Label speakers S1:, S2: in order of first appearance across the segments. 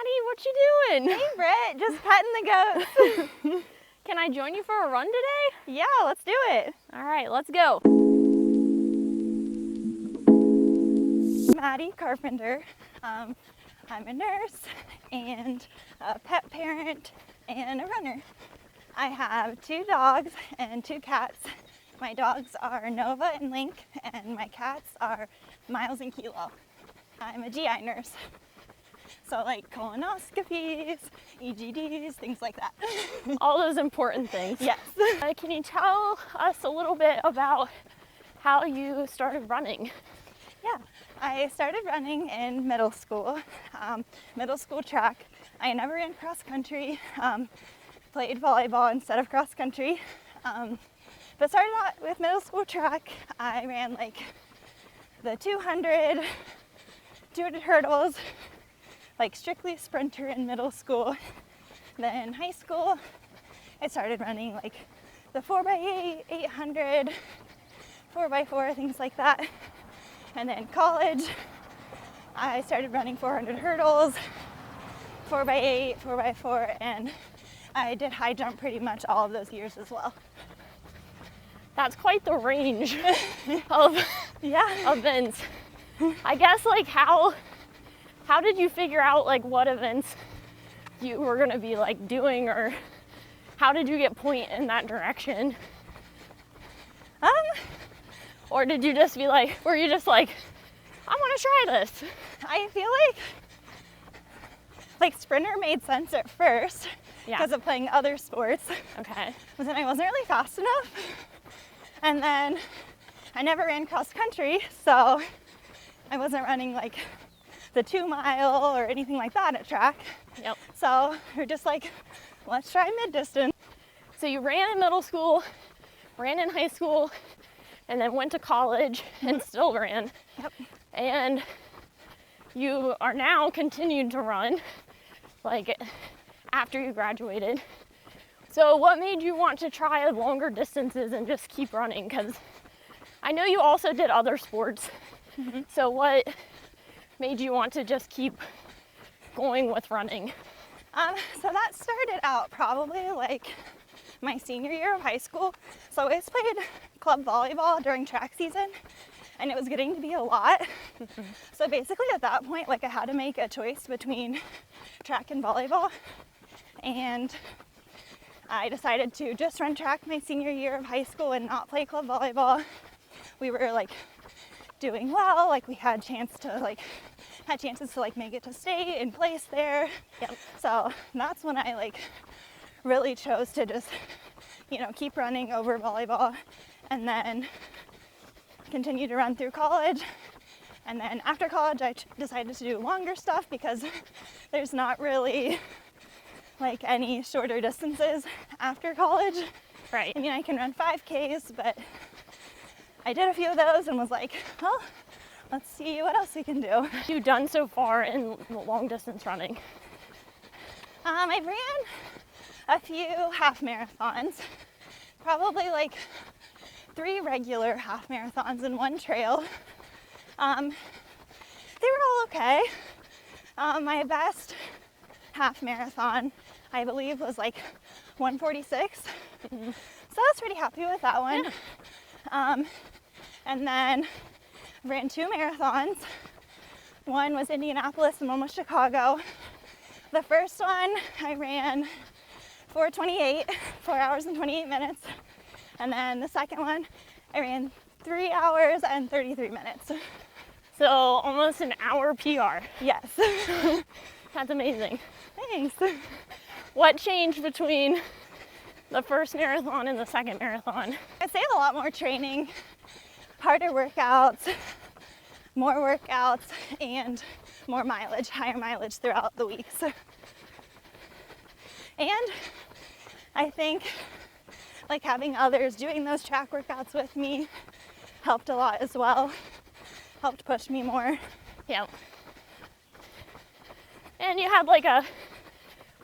S1: Maddie, what you doing?
S2: Hey, Britt, just petting the goats.
S1: Can I join you for a run today?
S2: Yeah, let's do it.
S1: All right, let's go.
S2: Maddie Carpenter. I'm a nurse and a pet parent and a runner. I have 2 dogs and 2 cats. My dogs are Nova and Link, and my cats are Miles and Kilo. I'm a GI nurse. So like colonoscopies, EGDs, things like that.
S1: All those important things.
S2: Yes.
S1: Can you tell us a little bit about how you started running?
S2: Yeah, I started running in middle school track. I never ran cross country, played volleyball instead of cross country. But started out with middle school track. I ran like the 200 hurdles, like strictly sprinter in middle school. Then in high school, I started running like the 4x8, 800, 4x4, things like that. And then college, I started running 400 hurdles, 4x8, 4x4, and I did high jump pretty much all of those years as well.
S1: That's quite the range of events. I guess like how did you figure out like what events you were gonna be like doing, or how did you get point in that direction? Or did you just be like, were you just like, I want to try this?
S2: I feel like sprinter made sense at first because of playing other sports.
S1: Okay.
S2: But then I wasn't really fast enough. And then I never ran cross country, so I wasn't running like the 2-mile or anything like that at track.
S1: Yep.
S2: So we're just like, let's try mid-distance.
S1: So you ran in middle school, ran in high school, and then went to college and still ran.
S2: Yep.
S1: And you are now continued to run, like after you graduated. So what made you want to try longer distances and just keep running? Because I know you also did other sports. Mm-hmm. So what made you want to just keep going with running?
S2: So that started out probably like my senior year of high school. So I always played club volleyball during track season, and it was getting to be a lot. So basically at that point, like I had to make a choice between track and volleyball, and I decided to just run track my senior year of high school and not play club volleyball. We were like doing well, like we had chances to make it to state and place there.
S1: Yep.
S2: So that's when I like really chose to just, keep running over volleyball, and then continue to run through college. And then after college, I decided to do longer stuff because there's not really like any shorter distances after college.
S1: Right.
S2: I mean, I can run 5Ks, but I did a few of those and was like, well, let's see what else we can do.
S1: What have you done so far in long distance running?
S2: I ran a few half marathons, probably like 3 regular half marathons and 1 trail. They were all okay. My best half marathon, I believe, was like 1:46. Mm-hmm. So I was pretty happy with that one. Yeah. And then ran 2 marathons. One was Indianapolis and one was Chicago. The first one I ran 4:28, 4 hours and 28 minutes. And then the second one I ran 3 hours and 33 minutes.
S1: So almost an hour PR.
S2: Yes.
S1: That's amazing.
S2: Thanks.
S1: What changed between the first marathon and the second marathon?
S2: I'd say a lot more training, harder workouts, more workouts, and more mileage, higher mileage throughout the weeks. And I think like having others doing those track workouts with me helped a lot as well, helped push me more.
S1: Yeah. And you had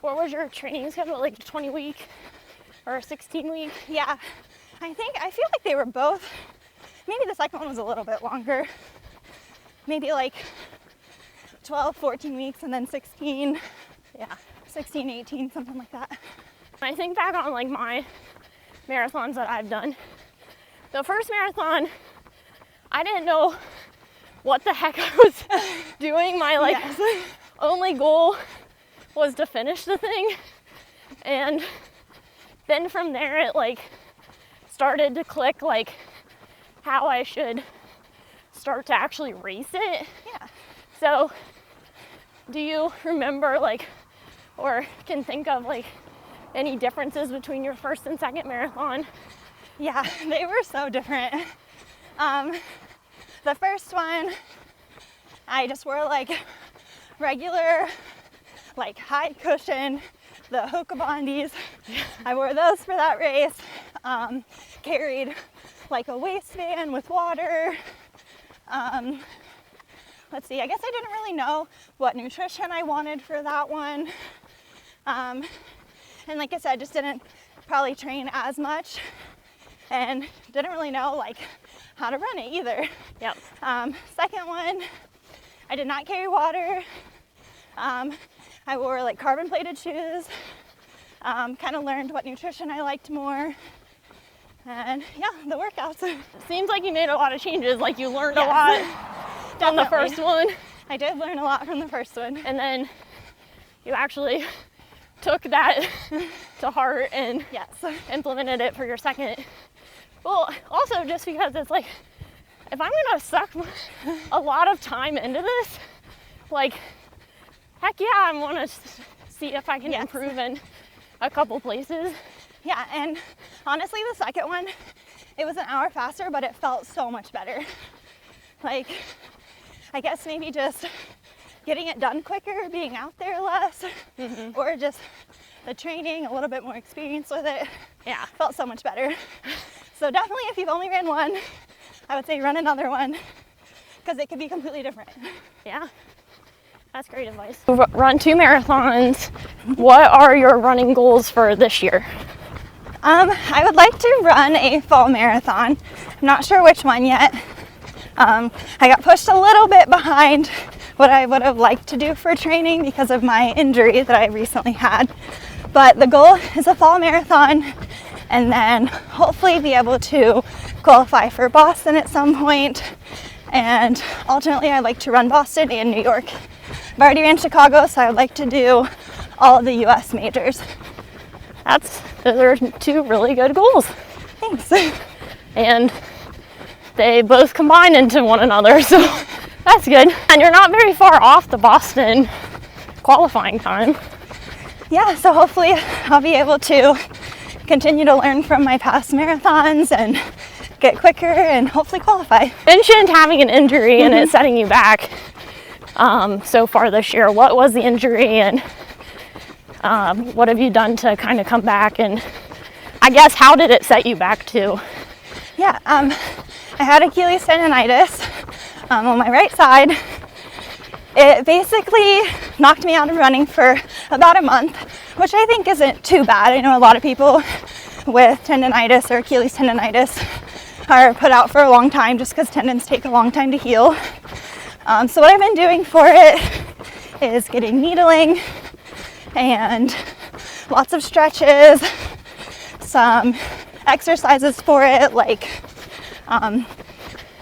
S1: what was your training schedule, like a 20-week or a 16-week?
S2: Yeah, I feel like they were both, maybe the second one was a little bit longer, maybe like 12, 14 weeks and then 16. Yeah, 16, 18, something like that.
S1: I think back on like my marathons that I've done. The first marathon, I didn't know what the heck I was doing. My like only goal was to finish the thing. And then from there it like started to click like how I should start to actually race it.
S2: Yeah.
S1: So do you remember like, or can think of like any differences between your first and second marathon?
S2: Yeah, they were so different. The first one, I just wore like regular, like high cushion, the Hoka Bondies. I wore those for that race. Carried like a waistband with water. Let's see, I guess I didn't really know what nutrition I wanted for that one. And like I said, just didn't probably train as much and didn't really know like how to run it either.
S1: Yep.
S2: Second one, I did not carry water. I wore like carbon plated shoes. Kind of learned what nutrition I liked more. And yeah, the workouts.
S1: Seems like you made a lot of changes, like you learned a lot from the first one.
S2: I did learn a lot from the first one.
S1: And then you actually took that to heart and implemented it for your second. Well, also just because it's like, if I'm gonna suck a lot of time into this, like, heck yeah, I wanna see if I can improve in a couple places.
S2: Yeah, and honestly, the second one, it was an hour faster, but it felt so much better. Like, I guess maybe just getting it done quicker, being out there less, or just the training, a little bit more experience with it.
S1: Yeah.
S2: Felt so much better. So definitely if you've only ran one, I would say run another one, because it could be completely different.
S1: Yeah, that's great advice. Run 2 marathons. What are your running goals for this year?
S2: I would like to run a fall marathon. I'm not sure which one yet. I got pushed a little bit behind what I would have liked to do for training because of my injury that I recently had. But the goal is a fall marathon and then hopefully be able to qualify for Boston at some point. And ultimately I'd like to run Boston and New York. I've already ran Chicago, so I'd like to do all of the US majors.
S1: Those are 2 really good goals.
S2: Thanks.
S1: And they both combine into one another, so that's good. And you're not very far off the Boston qualifying time.
S2: Yeah, so hopefully I'll be able to continue to learn from my past marathons and get quicker and hopefully qualify.
S1: Mentioned having an injury and it setting you back so far this year. What was the injury and what have you done to kind of come back, and I guess how did it set you back too?
S2: Yeah, I had Achilles tendonitis on my right side. It basically knocked me out of running for about a month, which I think isn't too bad. I know a lot of people with tendonitis or Achilles tendonitis are put out for a long time just because tendons take a long time to heal. So what I've been doing for it is getting needling and lots of stretches, some exercises for it like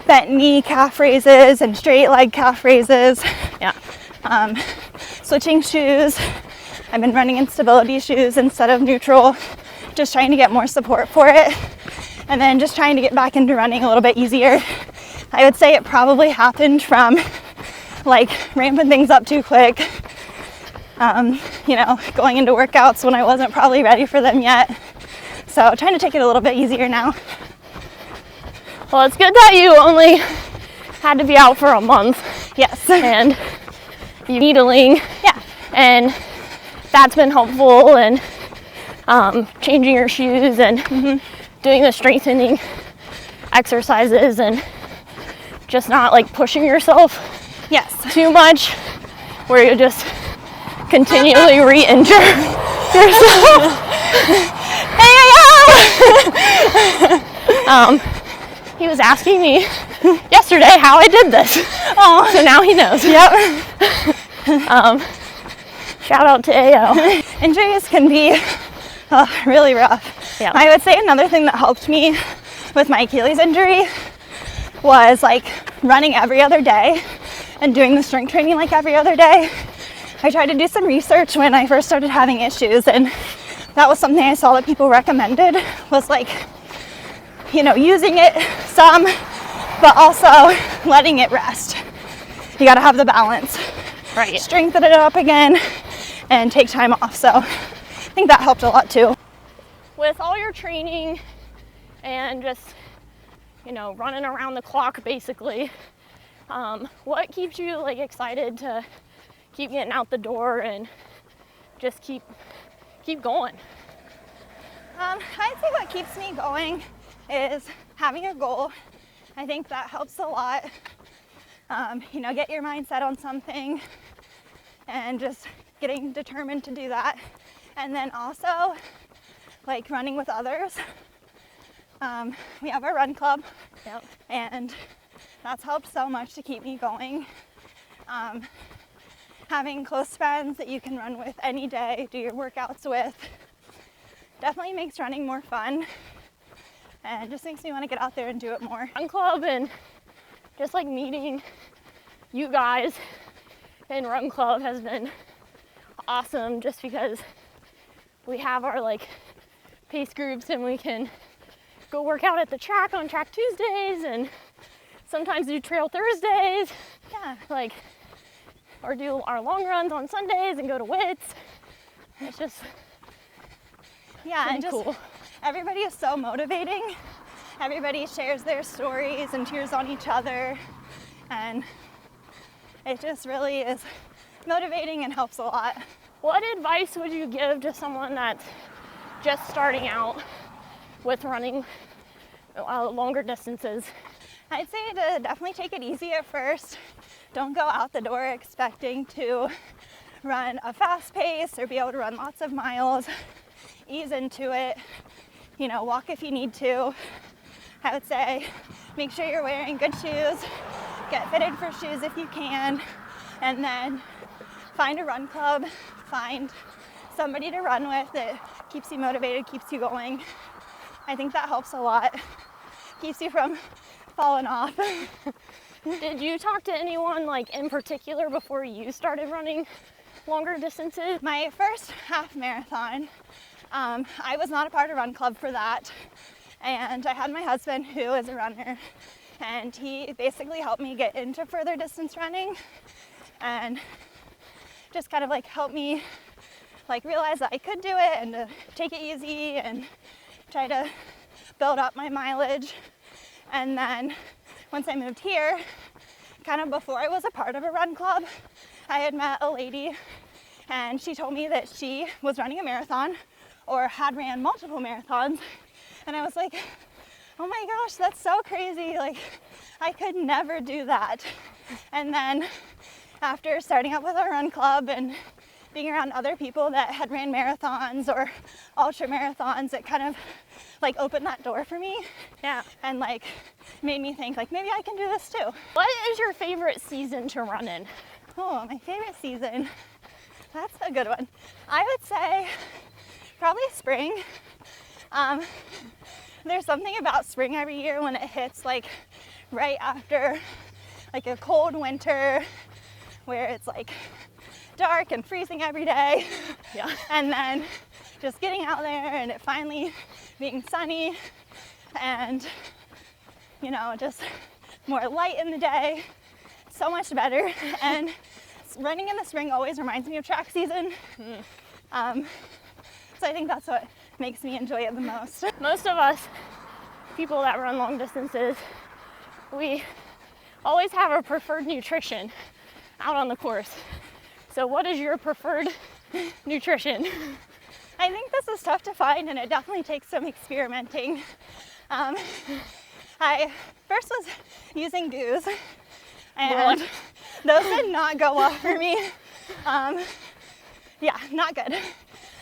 S2: bent knee calf raises and straight leg calf raises.
S1: Yeah.
S2: Switching shoes. I've been running in stability shoes instead of neutral, just trying to get more support for it. And then just trying to get back into running a little bit easier. I would say it probably happened from like ramping things up too quick. Going into workouts when I wasn't probably ready for them yet. So trying to take it a little bit easier now.
S1: Well, it's good that you only had to be out for a month.
S2: Yes.
S1: And you needling.
S2: Yeah.
S1: And that's been helpful, and changing your shoes and doing the strengthening exercises and just not like pushing yourself too much where you just continually re-injure yourself. He was asking me yesterday how I did this. Oh, so now he knows.
S2: Yep.
S1: Shout out to AO.
S2: Injuries can be really rough.
S1: Yeah.
S2: I would say another thing that helped me with my Achilles injury was like running every other day and doing the strength training like every other day. I tried to do some research when I first started having issues, and that was something I saw that people recommended, was like, you know, using it some, but also letting it rest. You gotta have the balance.
S1: Right.
S2: Strengthen it up again and take time off. So I think that helped a lot too.
S1: With all your training and just, you know, running around the clock basically, what keeps you like excited to keep getting out the door and just keep going?
S2: I'd say what keeps me going is having a goal. I think that helps a lot. You know, get your mind set on something and just getting determined to do that. And then also like running with others. We have our run club.
S1: Yep.
S2: And that's helped so much to keep me going. Having close friends that you can run with any day, do your workouts with, definitely makes running more fun. And just makes me want to get out there and do it more.
S1: Run club and just like meeting you guys in run club has been awesome, just because we have our like pace groups and we can go work out at the track on Track Tuesdays and sometimes do Trail Thursdays.
S2: Yeah.
S1: Like, or do our long runs on Sundays and go to WITS. It's just
S2: and just
S1: cool.
S2: Everybody is so motivating. Everybody shares their stories and cheers on each other, and it just really is motivating and helps a lot.
S1: What advice would you give to someone that's just starting out with running longer distances?
S2: I'd say to definitely take it easy at first. Don't go out the door expecting to run a fast pace or be able to run lots of miles. Ease into it. You know, walk if you need to. I would say make sure you're wearing good shoes. Get fitted for shoes if you can. And then find a run club. Find somebody to run with that keeps you motivated, keeps you going. I think that helps a lot. Keeps you from falling off.
S1: Did you talk to anyone like in particular before you started running longer distances?
S2: My first half marathon, I was not a part of run club for that. And I had my husband who is a runner, and he basically helped me get into further distance running and just kind of like helped me like realize that I could do it and to take it easy and try to build up my mileage. And then once I moved here, kind of before I was a part of a run club, I had met a lady and she told me that she was running a marathon or had ran multiple marathons. And I was like, oh my gosh, that's so crazy. Like, I could never do that. And then after starting up with our run club and being around other people that had ran marathons or ultra marathons, it kind of like opened that door for me.
S1: Yeah.
S2: And like made me think like maybe I can do this too.
S1: What is your favorite season to run in?
S2: Oh, my favorite season. That's a good one. I would say probably spring. There's something about spring every year when it hits like right after like a cold winter where it's like dark and freezing every day.
S1: Yeah.
S2: And then just getting out there and it finally being sunny and, you know, just more light in the day. So much better. And running in the spring always reminds me of track season. So I think that's what makes me enjoy it the most.
S1: Most of us, people that run long distances, we always have our preferred nutrition out on the course. So what is your preferred nutrition?
S2: I think this is tough to find and it definitely takes some experimenting. I first was using goos and those did not go well for me. Yeah, not good.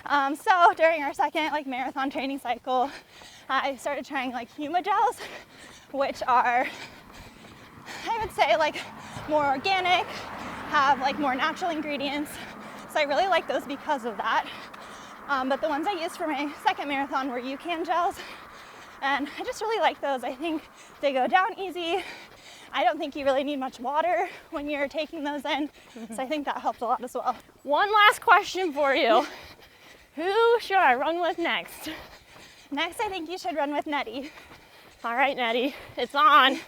S2: So during our second like marathon training cycle, I started trying like Huma gels, which are, I would say, like more organic, have like more natural ingredients. So I really like those because of that. But the ones I used for my second marathon were UCAN gels, and I just really like those. I think they go down easy. I don't think you really need much water when you're taking those in, so I think that helped a lot as well.
S1: One last question for you. Who should I run with next?
S2: Next, I think you should run with Nettie.
S1: All right, Nettie, it's on.